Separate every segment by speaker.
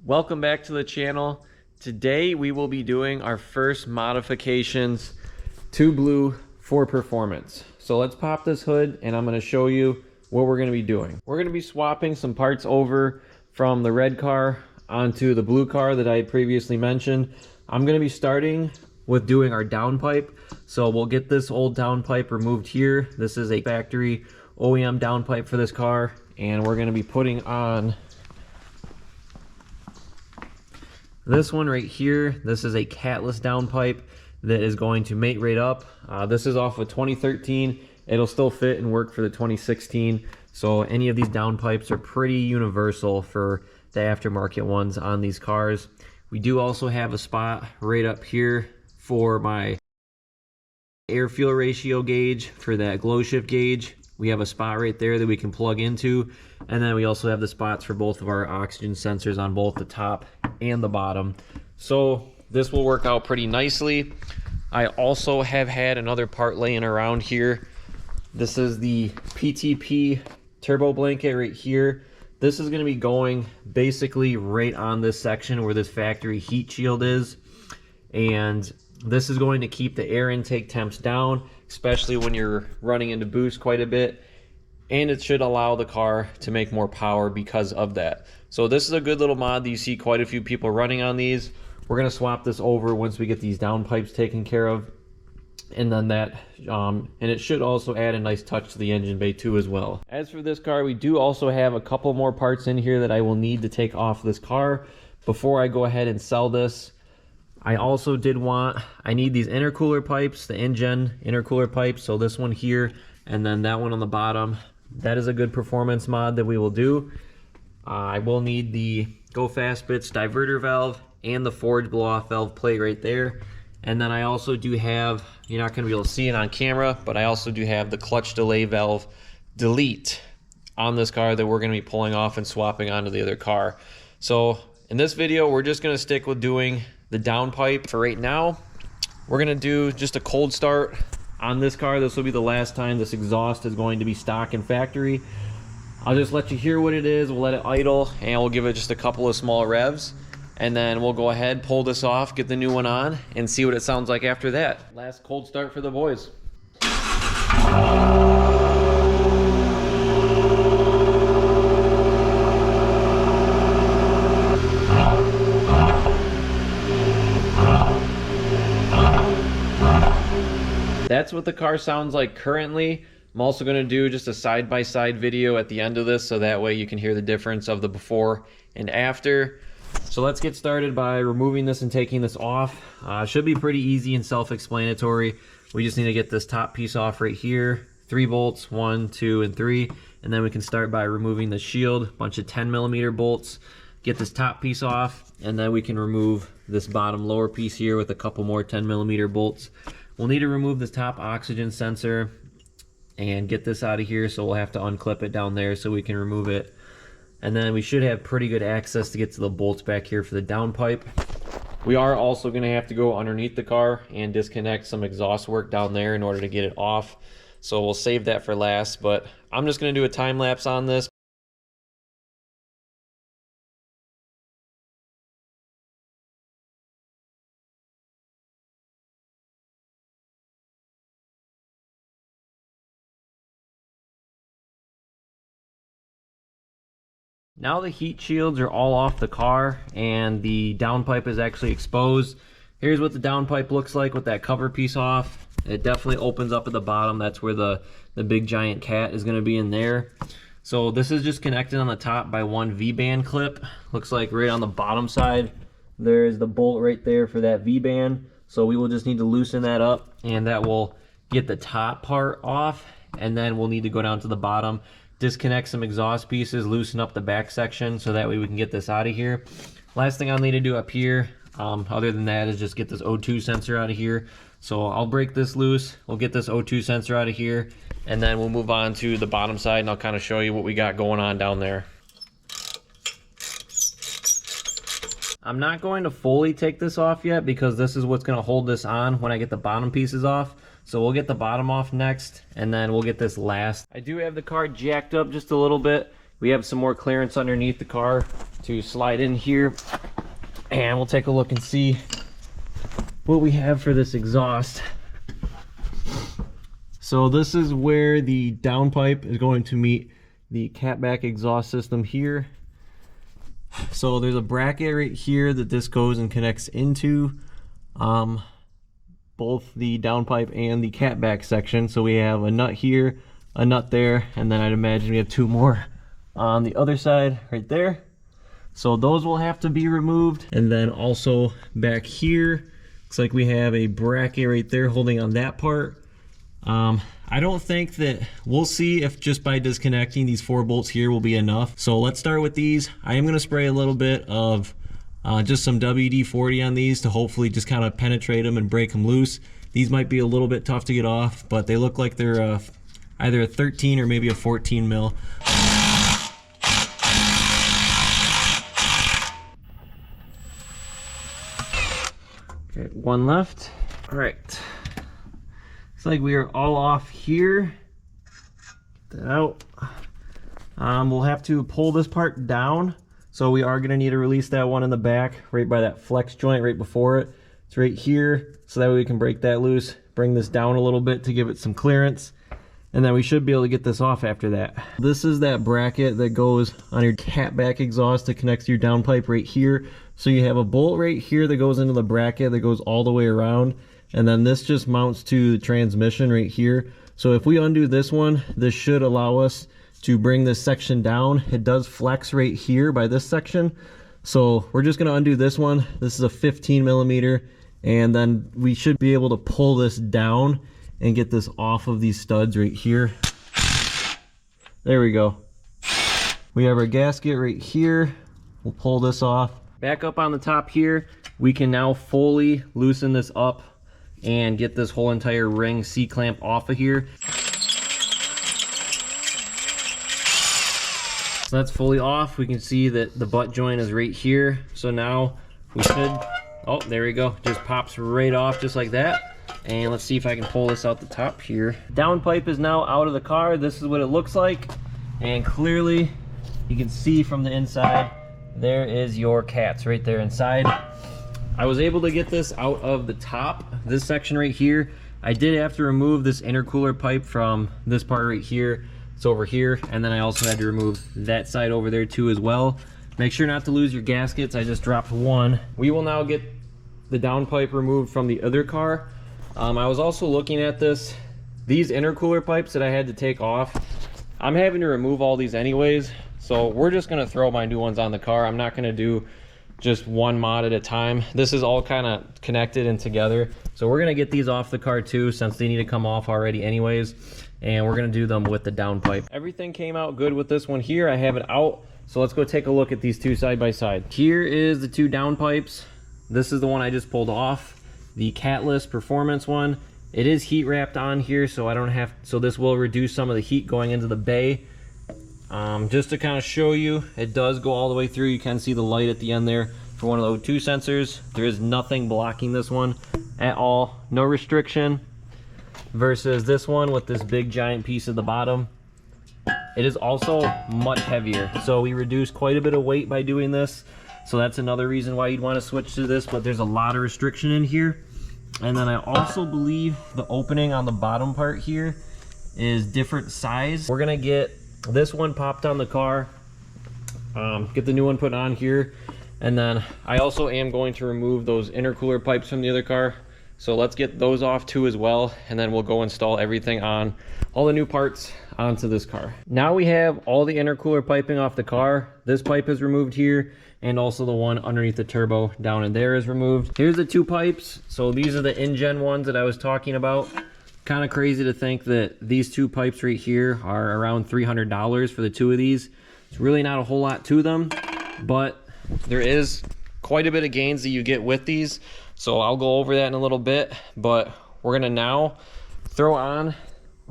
Speaker 1: Welcome back to the channel. Today we will be doing our first modifications to Blue for performance. So let's pop this hood and I'm going to show you what we're going to be doing. We're going to be swapping some parts over from the red car onto the blue car that I had previously mentioned. I'm going to be starting with doing our downpipe. So we'll get this old downpipe removed here. This is a factory OEM downpipe for this car, and we're going to be putting on this one right here. This is a Catless downpipe that is going to mate right up. This is off of 2013. It'll still fit and work for the 2016. So any of these downpipes are pretty universal for the aftermarket ones on these cars. We do also have a spot right up here for my air fuel ratio gauge for that glow shift gauge. We have a spot right there that we can plug into, and then we also have the spots for both of our oxygen sensors on both the top and the bottom. So this will work out pretty nicely. I also have had another part laying around here. This is the PTP Turbo Blanket right here. This is going to be going basically right on this section where this factory heat shield is, and this is going to keep the air intake temps down, especially when you're running into boost quite a bit, and it should allow the car to make more power because of that. So this is a good little mod that you see quite a few people running on these. We're going to swap this over once we get these downpipes taken care of, and then that and it should also add a nice touch to the engine bay too as well. As for this car, we do also have a couple more parts in here that I will need to take off this car before I go ahead and sell this. I also I need these intercooler pipes, the Injen Intercooler pipes. So this one here, and then that one on the bottom. That is a good performance mod that we will do. I will need the Go Fast Bits diverter valve and the forged blow-off valve plate right there. And then I also do have, you're not going to be able to see it on camera, but I also do have the clutch delay valve delete on this car that we're going to be pulling off and swapping onto the other car. So in this video, we're just going to stick with doing the downpipe for right now. We're going to do just a cold start on this car. This will be the last time this exhaust is going to be stock in factory. I'll just let you hear what it is. We'll let it idle and we'll give it just a couple of small revs, and then we'll go ahead, pull this off, get the new one on, and see what it sounds like after that. Last cold start for the boys. That's what the car sounds like currently. I'm also going to do just a side-by-side video at the end of this, so that way you can hear the difference of the before and after. So let's get started by removing this and taking this off. Should be pretty easy and self-explanatory. We just need to get this top piece off right here. 3 bolts, 1, 2, and 3. And then we can start by removing the shield, a bunch of 10mm bolts. Get this top piece off, and then we can remove this bottom lower piece here with a couple more 10mm bolts. We'll need to remove this top oxygen sensor and get this out of here, so we'll have to unclip it down there so we can remove it. And then we should have pretty good access to get to the bolts back here for the downpipe. We are also going to have to go underneath the car and disconnect some exhaust work down there in order to get it off. So we'll save that for last, but I'm just going to do a time lapse on this. Now the heat shields are all off the car and the downpipe is actually exposed. Here's what the downpipe looks like with that cover piece off. It definitely opens up at the bottom. That's where the big giant cat is going to be in there. So this is just connected on the top by one V-band clip. Looks like right on the bottom side there's the bolt right there for that V-band. So we will just need to loosen that up, and that will get the top part off, and then we'll need to go down to the bottom, disconnect some exhaust pieces, loosen up the back section, so that way we can get this out of here. Last thing I'll need to do up here, other than that, is just get this O2 sensor out of here. So I'll break this loose, we'll get this O2 sensor out of here, and then we'll move on to the bottom side and I'll kind of show you what we got going on down there. I'm not going to fully take this off yet because this is what's going to hold this on when I get the bottom pieces off. So we'll get the bottom off next, and then we'll get this last. I do have the car jacked up just a little bit. We have some more clearance underneath the car. to slide in here, and we'll take a look and see what we have for this exhaust. So this is where the downpipe is going to meet the catback exhaust system here. So there's a bracket right here that this goes and connects into both the downpipe and the catback section. So we have a nut here, a nut there, and then I'd imagine we have two more on the other side right there. So those will have to be removed. And then also back here, looks like we have a bracket right there holding on that part. I don't think that, we'll see if just by disconnecting these 4 bolts here will be enough. So let's start with these. I am going to spray a little bit of just some WD-40 on these to hopefully just kind of penetrate them and break them loose. These might be a little bit tough to get off, but they look like they're either a 13 or maybe a 14 mil. Okay, one left. All right. Looks like we are all off here. Get that out. We'll have to pull this part down. So we are gonna need to release that one in the back, right by that flex joint right before it. It's right here, so that way we can break that loose, bring this down a little bit to give it some clearance, and then we should be able to get this off after that. This is that bracket that goes on your catback exhaust that connects to your downpipe right here. So you have a bolt right here that goes into the bracket that goes all the way around, and then this just mounts to the transmission right here. So if we undo this one, this should allow us to bring this section down. It does flex right here by this section. So we're just gonna undo this one. This is a 15 millimeter, and then we should be able to pull this down and get this off of these studs right here. There we go. We have our gasket right here. We'll pull this off. Back up on the top here, we can now fully loosen this up and get this whole entire ring C-clamp off of here. So that's fully off. We can see that the butt joint is right here. So now we should, oh, there we go. Just pops right off just like that. And let's see if I can pull this out the top here. Downpipe is now out of the car. This is what it looks like. And clearly you can see from the inside, there is your cats right there inside. I was able to get this out of the top, this section right here. I did have to remove this intercooler pipe from this part right here. It's over here, and then I also had to remove that side over there too as well. Make sure not to lose your gaskets. I just dropped one. We will now get the downpipe removed from the other car. I was also looking at this. These intercooler pipes that I had to take off, I'm having to remove all these anyways. So we're just gonna throw my new ones on the car. I'm not gonna do just one mod at a time. This is all kind of connected and together. So we're gonna get these off the car too, since they need to come off already anyways. And we're gonna do them with the downpipe. Everything came out good with this one here. I have it out. So let's go take a look at these two side by side. Here is the two downpipes. This is the one I just pulled off, the Catless Performance one. It is heat wrapped on here, so I don't have, so this will reduce some of the heat going into the bay. Just to kind of show you, it does go all the way through. You can see the light at the end there for one of the O2 sensors. There is nothing blocking this one at all, no restriction, versus this one with this big giant piece at the bottom. It is also much heavier, so we reduced quite a bit of weight by doing this. So that's another reason why you'd want to switch to this, but there's a lot of restriction in here. And then I also believe the opening on the bottom part here is different size. We're gonna get this one popped on the car, get the new one put on here, and then I also am going to remove those intercooler pipes from the other car. So let's get those off too as well, and then we'll go install everything on, all the new parts onto this car. Now we have all the intercooler piping off the car. This pipe is removed here, and also the one underneath the turbo down in there is removed. Here's the two pipes. So these are the Injen ones that I was talking about. Kind of crazy to think that these two pipes right here are around $300 for the two of these. It's really not a whole lot to them, but there is quite a bit of gains that you get with these. So I'll go over that in a little bit, but we're gonna now throw on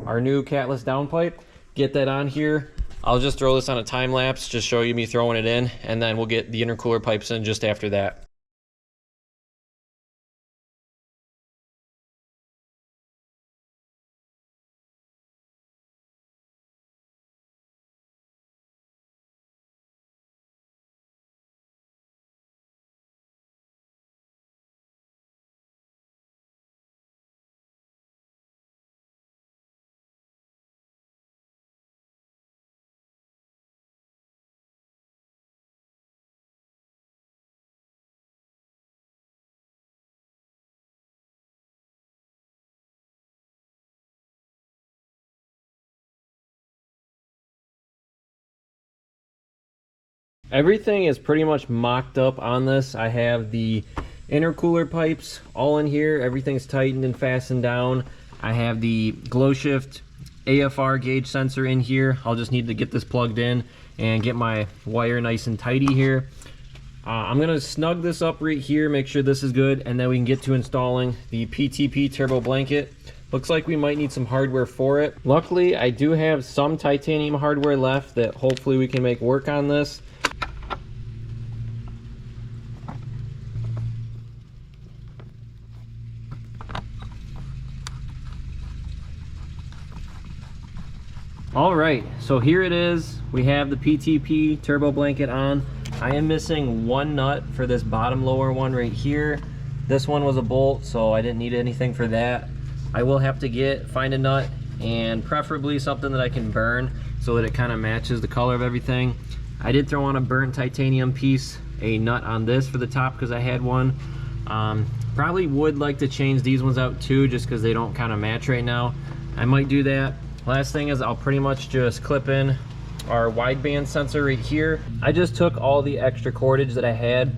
Speaker 1: our new Catless downpipe, get that on here. I'll just throw this on a time lapse, just show you me throwing it in, and then we'll get the intercooler pipes in just after that. Everything is pretty much mocked up on this. I have the intercooler pipes all in here. Everything's tightened and fastened down. I have the glow shift AFR gauge sensor in here. I'll just need to get this plugged in and get my wire nice and tidy here. I'm gonna snug this up right here, make sure this is good, and then we can get to installing the PTP Turbo Blanket. Looks like we might need some hardware for it. Luckily, I do have some titanium hardware left that hopefully we can make work on this. All right, so here it is. We have the PTP Turbo Blanket on. I am missing one nut for this bottom lower one right here. This one was a bolt, so I didn't need anything for that. I will have to find a nut, and preferably something that I can burn so that it kind of matches the color of everything. I did throw on a burnt titanium piece, a nut on this for the top because I had one. Probably would like to change these ones out too, just because they don't kind of match right now. I might do that. Last thing is I'll pretty much just clip in our wideband sensor right here. I just took all the extra cordage that I had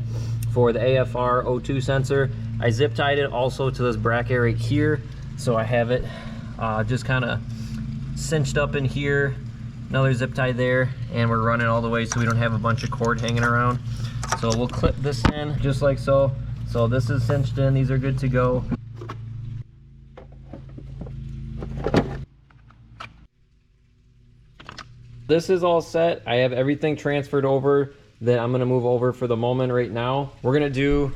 Speaker 1: for the AFR O2 sensor. I zip tied it also to this bracket right here, so I have it just kind of cinched up in here. Another zip tie there, and we're running all the way so we don't have a bunch of cord hanging around. So we'll clip this in just like so. So this is cinched in, these are good to go. This is all set. I have everything transferred over that I'm gonna move over for the moment right now. We're gonna do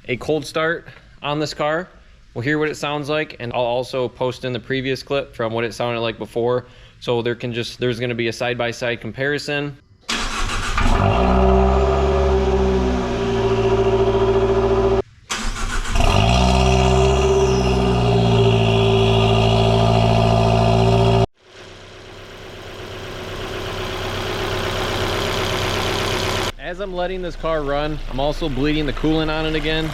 Speaker 1: a cold start on this car. We'll hear what it sounds like, and I'll also post in the previous clip from what it sounded like before. So there's gonna be a side-by-side comparison. As I'm letting this car run, I'm also bleeding the coolant on it again,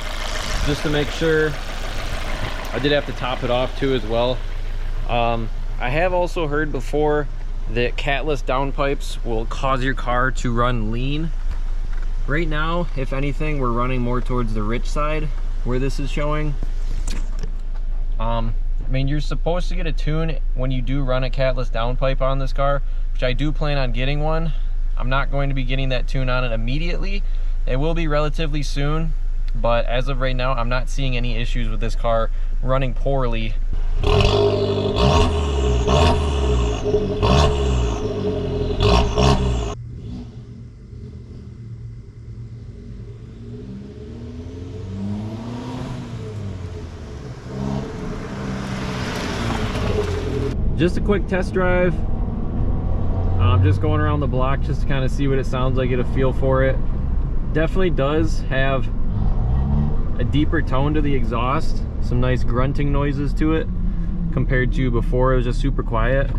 Speaker 1: just to make sure. I did have to top it off too as well. I have also heard before that catless downpipes will cause your car to run lean. Right now, if anything, we're running more towards the rich side where this is showing. I mean, you're supposed to get a tune when you do run a catless downpipe on this car, which I do plan on getting one. I'm not going to be getting that tune on it immediately. It will be relatively soon, but as of right now, I'm not seeing any issues with this car running poorly. Just a quick test drive. I'm just going around the block just to kind of see what it sounds like, get a feel for it. Definitely does have a deeper tone to the exhaust, some nice grunting noises to it compared to before. It was just super quiet.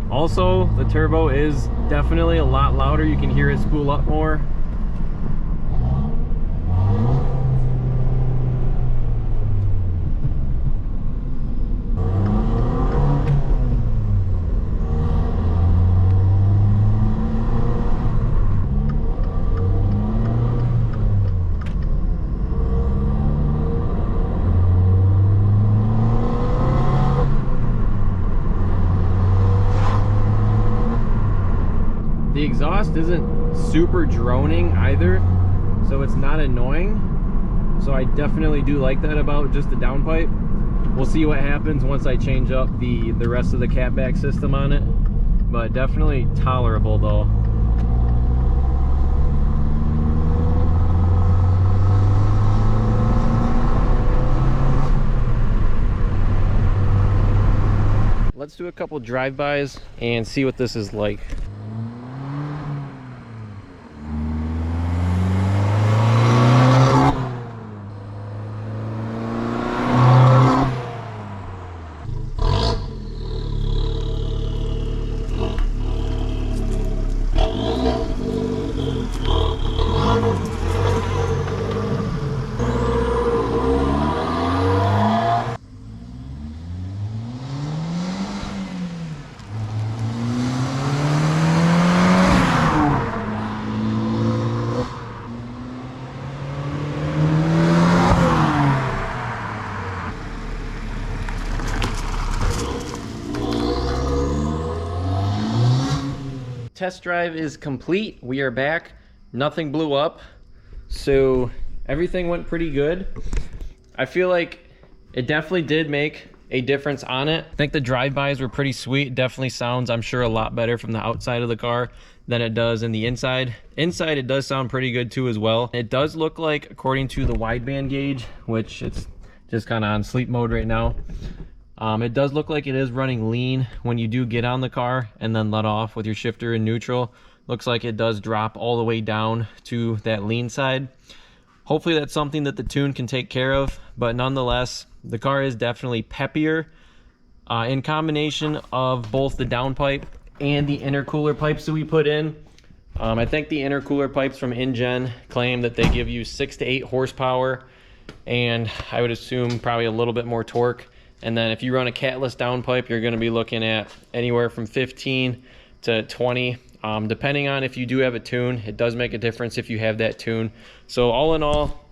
Speaker 1: Also, the turbo is definitely a lot louder. You can hear it spool up more. The exhaust isn't super droning either, so it's not annoying. So I definitely do like that about just the downpipe. We'll see what happens once I change up the rest of the catback system on it, but definitely tolerable though. Let's do a couple drive-bys and see what this is like. Test drive is complete. We are back. Nothing blew up, so everything went pretty good. I feel like it definitely did make a difference on it. I think the drive-bys were pretty sweet. It definitely sounds, I'm sure, a lot better from the outside of the car than it does in the inside. Inside, it does sound pretty good too as well. It does look like, according to the wideband gauge, which it's just kind of on sleep mode right now, it does look like it is running lean when you do get on the car and then let off with your shifter in neutral. Looks like it does drop all the way down to that lean side. Hopefully that's something that the tune can take care of, but nonetheless, the car is definitely peppier. In combination of both the downpipe and the intercooler pipes that we put in. I think the intercooler pipes from Injen claim that they give you 6 to 8 horsepower, and I would assume probably a little bit more torque. And then if you run a Catless downpipe, you're going to be looking at anywhere from 15 to 20. Depending on if you do have a tune, it does make a difference if you have that tune. So all in all,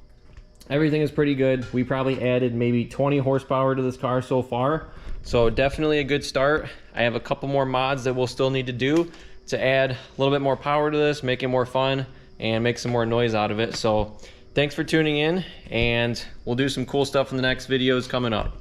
Speaker 1: everything is pretty good. We probably added maybe 20 horsepower to this car so far. So definitely a good start. I have a couple more mods that we'll still need to do to add a little bit more power to this, make it more fun, and make some more noise out of it. So thanks for tuning in, and we'll do some cool stuff in the next videos coming up.